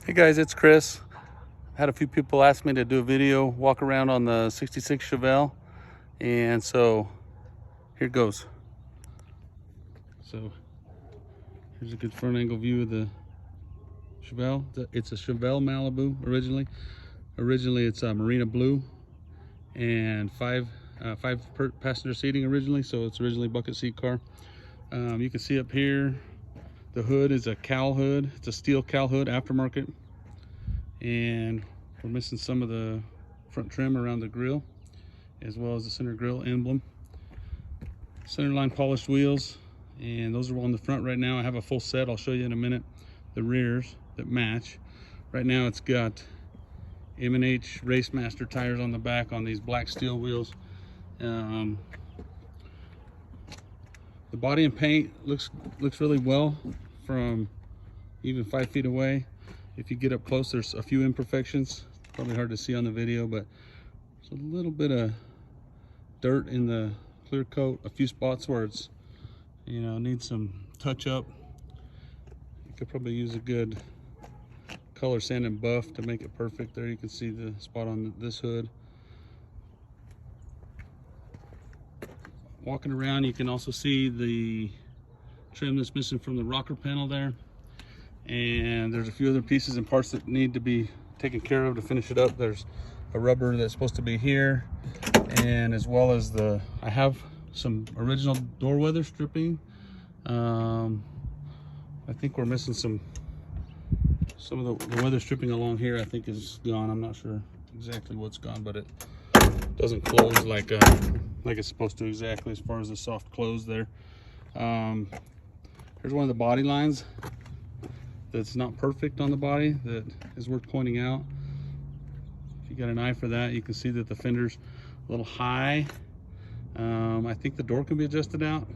Hey guys, it's Chris. Had a few people ask me to do a video walk around on the 66 Chevelle, and so here goes. So here's a good front angle view of the Chevelle. It's a Chevelle Malibu originally. Originally it's Marina blue and five passenger seating originally, so it's originally bucket seat car. You can see up here the hood is a cowl hood. It's a steel cowl hood, aftermarket. And we're missing some of the front trim around the grill, as well as the center grill emblem. Centerline polished wheels, and those are on the front right now. I have a full set, I'll show you in a minute, the rears that match. Right now it's got M&H Racemaster tires on the back on these black steel wheels. The body and paint looks really well from even 5 feet away. If you get up close, there's a few imperfections. Probably hard to see on the video, but there's a little bit of dirt in the clear coat, a few spots where it's, needs some touch up. You could probably use a good color sand and buff to make it perfect. There you can see the spot on this hood. Walking around, you can also see the trim that's missing from the rocker panel there. And there's a few other pieces and parts that need to be taken care of to finish it up. There's a rubber that's supposed to be here, and as well as I have some original door weather stripping. I think we're missing some of the weather stripping along here. I think is gone. I'm not sure exactly what's gone, but it doesn't close like it's supposed to exactly as far as the soft close there. Here's one of the body lines that's not perfect on the body that is worth pointing out. If you got an eye for that, you can see that the fender's a little high. I think the door can be adjusted out.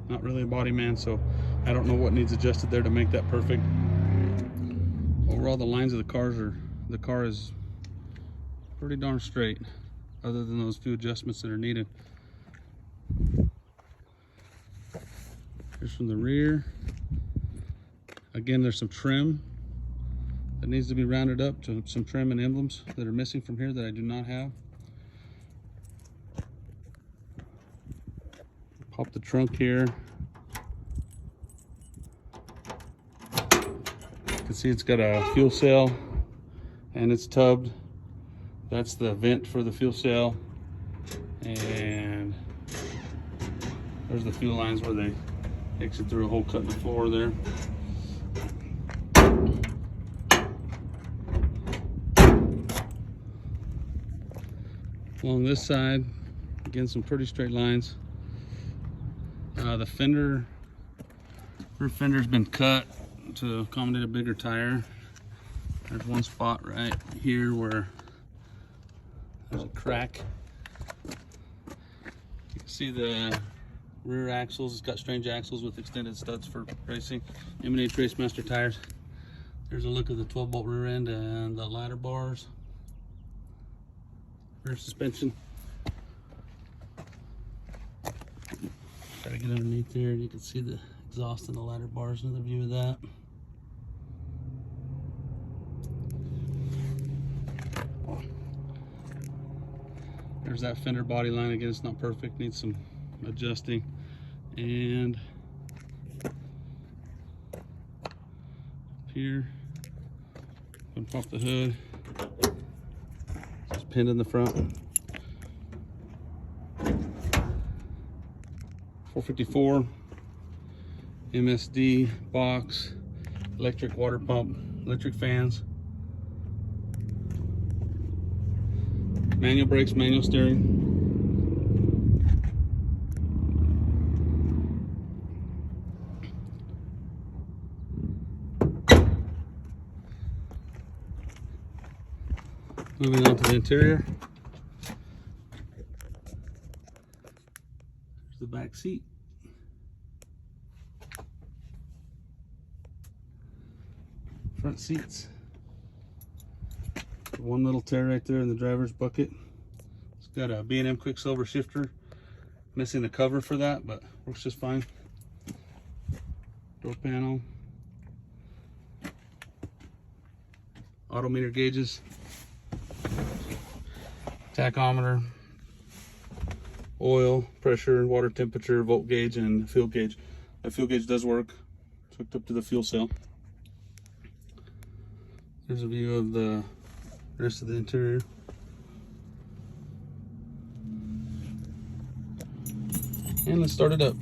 Not really a body man, so I don't know what needs adjusted there to make that perfect. Overall, the lines of the car is pretty darn straight, other than those few adjustments that are needed. Here's from the rear. Again, there's some trim that needs to be rounded up to some trim and emblems that are missing from here that I do not have. Pop the trunk here. You can see it's got a fuel cell and it's tubbed. That's the vent for the fuel cell. And there's the fuel lines where they exit through a hole cut in the floor there. Along this side, again, some pretty straight lines. The rear fender's been cut to accommodate a bigger tire. There's one spot right here where there's a crack. You can see the rear axles. It's got strange axles with extended studs for racing. M&H Racemaster tires. There's a look at the 12-bolt rear end and the ladder bars. Rear suspension. Try to get underneath there, and you can see the exhaust and the ladder bars. Another view of that. There's that fender body line. Again, it's not perfect, needs some adjusting. And up here, gonna pop the hood. It's pinned in the front. 454 MSD box, electric water pump, electric fans, manual brakes, manual steering. Moving on to the interior. There's the back seat. Front seats. One little tear right there in the driver's bucket. It's got a B&M Quicksilver shifter. Missing the cover for that, but works just fine. Door panel. odometer gauges, tachometer, oil, pressure, water temperature, volt gauge, and fuel gauge. The fuel gauge does work. It's hooked up to the fuel cell. There's a view of the rest of the interior. And let's start it up.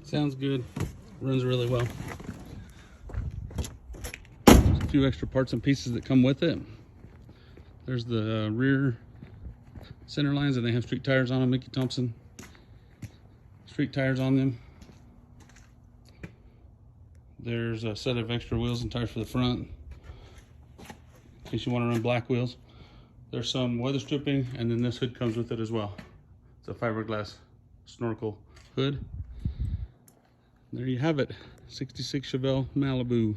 Sounds good, runs really well. There's a few extra parts and pieces that come with it. There's the rear center lines, and they have street tires on them, Mickey Thompson street tires on them. There's a set of extra wheels and tires for the front, in case you want to run black wheels. There's some weather stripping, and then this hood comes with it as well. It's a fiberglass snorkel hood. There you have it, 66 Chevelle Malibu.